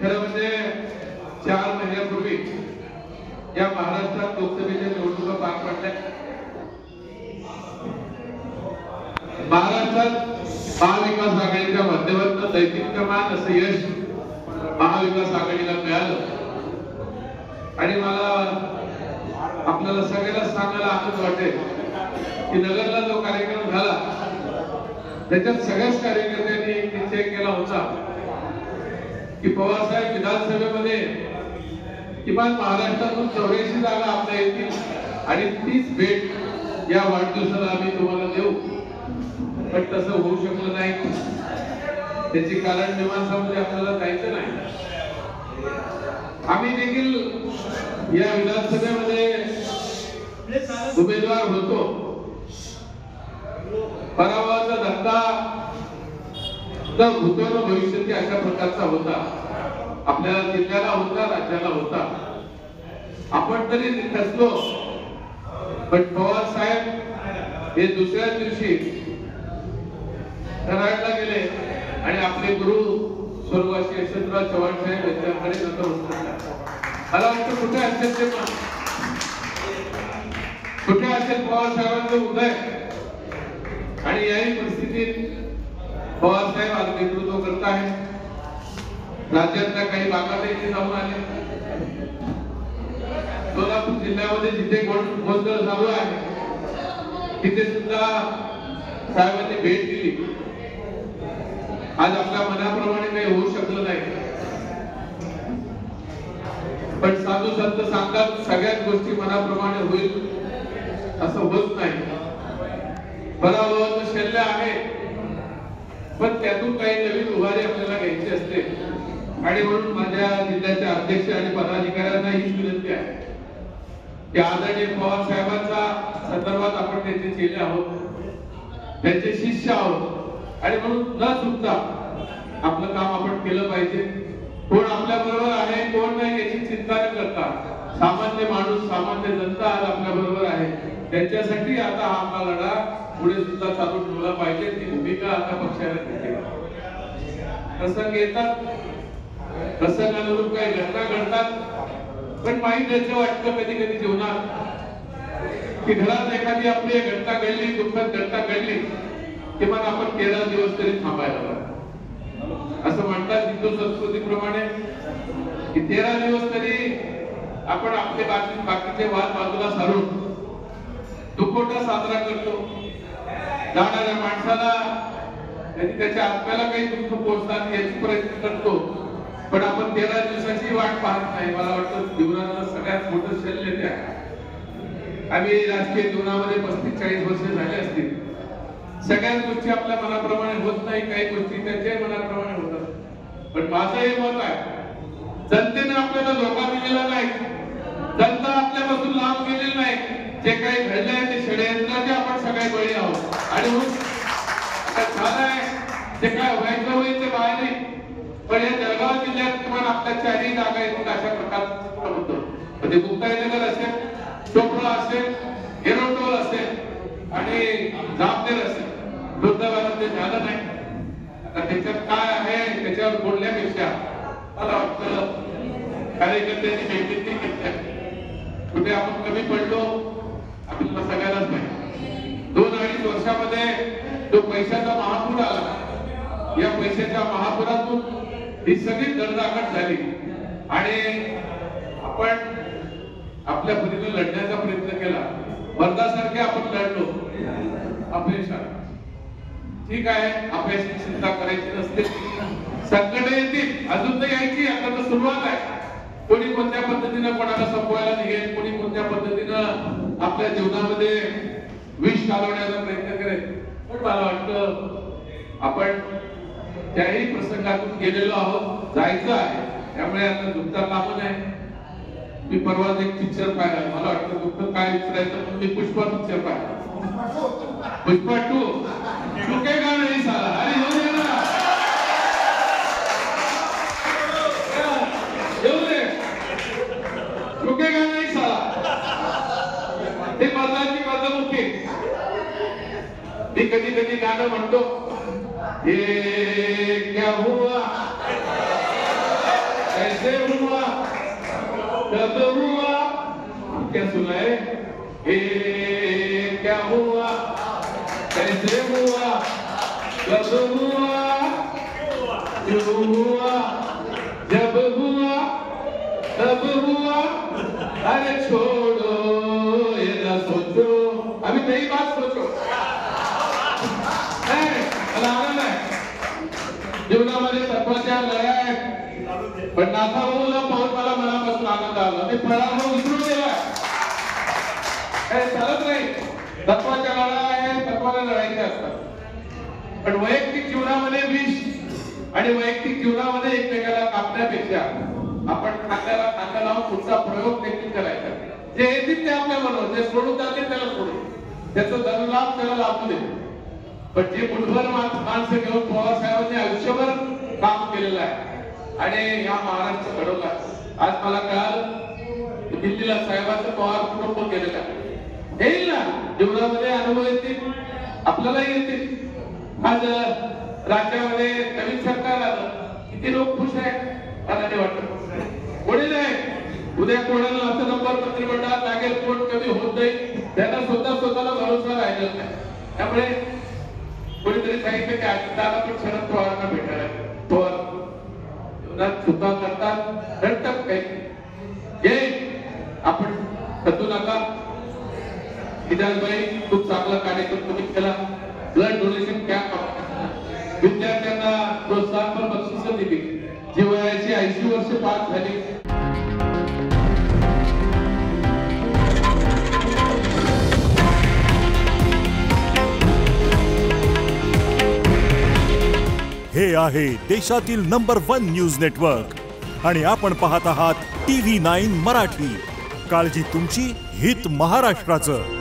खरं म्हणजे 4 महिन्यापूर्वी या महाराष्ट्रात लोकसभेच्या निवडणुका पार पडल्या. महाराष्ट्रात महाविकास आघाडीच्या माध्यमातून दैदिप्यमान असं यश महाविकास आघाडीला मिळालं आणि मला आपल्याला सगळ्यांना सांगायला आनंद वाटेल की नगरला जो कार्यक्रम झाला त्याच्यात सगळ्याच कार्यकर्त्यांनी एक निश्चय केला होता की पवारसाहेब विधानसभेमध्ये किमान महाराष्ट्रातून 84 जागा आपल्या येतील आणि 30 भेट या वाढदिवसाला आम्ही तुम्हाला देऊ. पण तसं होऊ शकलं नाही. त्याची कारण मीमांसामध्ये आपल्याला जायचं नाही. आम्ही देखील या विधानसभेमध्ये उमेदवार होतो. पराभवाचा धक्का तर भूतपूर्व भविष्यातील अशा प्रकारचा होता. आपल्या जिल्ह्याला होता, राज्याला होता. आपण तरी खचलो. पण पवार साहेब हे दुसऱ्या दिवशी कराडला गेले आणि आपले गुरु स्वर्गवासी यशवंतराव चव्हाण साहेब यांच्याकडे नंतर उतरला. मला वाटतं कुठे असेल ते कुठे असेल पवार साहेबांचं उदय. आणि याही परिस्थितीत पवार साहेब आज नेतृत्व करत आहेत. राज्यातल्या काही भागातही ते जाऊन आले. सोलापूर जिल्ह्यामध्ये जिथे गोंधळ चालू आहे तिथे सुद्धा साहेबांनी भेट दिली. आज आपल्या मनाप्रमाणे काही होऊ शकलं नाही. पण साधू संत सांगतात सगळ्याच गोष्टी मनाप्रमाणे होईल असं होत नाही. पराभवाचं शल्य आहे पण त्यातून काही नवीन उभारी आपल्याला घ्यायची असते. आणि म्हणून माझ्या जिल्ह्याच्या अध्यक्ष आणि पदाधिकाऱ्यांना ही विनंती आहे की आदरणीय पवार साहेबांच्या संदर्भात आपण त्यांचे चेले आहोत, त्यांचे शिष्य आहोत. आणि म्हणून न चुकता आपलं काम आपण केलं पाहिजे. कोण आपल्या बरोबर आहे कोण नाही याची चिंता न करता सामान्य माणूस सामान्य जनता आज आपल्या बरोबर आहे. त्यांच्यासाठी आता हा आपला लढा पुढे सुद्धा चालू ठेवला पाहिजे. ती भूमिका आता पक्षाने घेतली. प्रसंग येतात, प्रसंगानुरूप काही घटना घडतात. पण माहीत याचं वाटतं कधी कधी जीवनात की घरात एखादी आपली घटना घडली, दुःखद घटना घडली किमान आपण 13 दिवस तरी थांबायला लागतो. असं म्हणतात हिंदू संस्कृतीप्रमाणे की 13 दिवस तरी आपण आपले बाकीचे वाद बाजूला सारून दुखवटा साजरा करतो. जाणाऱ्या माणसाला त्याच्या आत्म्याला काही दुःख पोहोचणार याची प्रयत्न करतो. पण आपण 13 दिवसाची वाट पाहत नाही. मला वाटतं जीवनाचं सगळ्यात मोठं शल्य ते आहे. आम्ही राजकीय जीवनामध्ये 35-40 वर्ष झाले असतील. सगळ्याच गोष्टी आपल्या मनाप्रमाणे होत नाही. काही गोष्टी त्यांच्याही मनाप्रमाणे होतात. पण माझं हे मत आहे जनतेने आपल्याला धोका दिलेला नाही. जनता आपल्यापासून लांब गेलेली नाही. जे काही घडलंय ते षडयंत्राचे आपण सगळे बळी आहोत. आणि झालंय जे काय व्हायचं होईल ते बाहेर नाही. पण या जळगाव जिल्ह्यात किमान आपल्या 4 जागा येतील अशा प्रकारचं होतं. म्हणजे मुक्ताईनगर असेल, चोपडा असेल, एरोटोल असेल आणि जामनेर असेल. दुर्दैवानं ते झालं नाही. आता त्याच्यात काय आहे त्याच्यावर बोलण्यापेक्षा मला वाटतं कार्यकर्त्यांनी मेहनती घेतल्या. कुठे आपण कमी पडलो आपल्याला सगळ्यांनाच माहिती. 2-2.5 वर्षामध्ये जो पैशाचा महापूर आला, या पैशाच्या महापुरातून ही सगळी धडधाकट झाली आणि आपण आपल्या परीने लढण्याचा प्रयत्न केला. वर्धासारखे आपण लढलो. अपयश आलं. ठीक आहे, अपयशाची चिंता करायची नसते. संकट येतील, अजून तर यायची. आता तर सुरुवात आहे. कोणी कोणत्या पद्धतीनं कोणाला संपवायला निघेल, कोणी कोणत्या पद्धतीनं आपल्या जीवनामध्ये विष घालवण्याचा प्रयत्न करेल. पण मला वाटतं आपण त्याही प्रसंगातून गेलेलो आहोत. जायचं आहे. त्यामुळे आता दुःखता कामं नाही. मी परवाच एक पिक्चर पाहिला. मला वाटतं दुःख काय विचारायचं पण मी पुष्पा पिक्चर पाहिला. पुष्पा 2 चुकेगा नहीं साला. अरे येऊ दे ना, येऊ दे. चुकेगा नहीं साला. ते मर्दाची मर्दमुखी. मी कधी कधी गाणं म्हणतो. ये क्या हुआ कैसे हुआ कब हुआ क्या सुनाए क्या हुआ कैसे हुआ कब हुआ क्यों हुआ जब हुआ तब हुआ अरे छोड़ो ये ना सोचो अभी नई बात सोचो आनंद आहे जीवनामध्ये तत्वाच्या लढाया आहेत पण नाथाभाऊला पाहून मला मनापासून आनंद आला मी पराभव विसरून गेला काही चालत नाही तत्वाच्या लढा आहे तत्वाला लढायच्या असतात पण वैयक्तिक जीवनामध्ये विष आणि वैयक्तिक जीवनामध्ये एकमेकाला कापण्यापेक्षा आपण खांद्याला खांदा लावून पुढचा प्रयोग देखील करायचा जे येतील ते आपल्या बरोबर जे सोडून जातील त्याला सोडू त्याचं धनलाभ त्याला लाभू दे पण जे मुठभर माणसं घेऊन पवार साहेबांनी आयुष्यभर काम केलेलं आहे आणि या महाराष्ट्र घडवला आज मला कळालं दिल्लीला साहेबांचं पवार कुटुंब केलेलं आहे येईल ना जीवनामध्ये अनुभव येतील आपल्यालाही येतील आज राज्यामध्ये नवीन सरकार आलं किती लोक खुश आहेत मला नाही वाटत कोणी नाही उद्या कोणाला असं नंबर मंत्रिमंडळात लागेल कोण कमी होत नाही त्यांना स्वतःला भरोसा राहिलेला नाही त्यामुळे कोणीतरी सांगितलं की अजितदादा पण शरद पवारांना भेटायला पवार जीवनात चुका करतात रडतात काही ये आपण खचू नका हिदायतबाई खूप चांगला कार्यक्रम तुम्ही केला ब्लड डोनेशन कॅम्प विद्यार्थ्यांना प्रोत्साहन बक्षीस दिली जी वयाची 80 वर्ष पार झाली हे आहे देशातील नंबर 1 न्यूज नेटवर्क आणि आपण पाहत आहात TV9 मराठी. काळजी तुमची, हित महाराष्ट्राचं.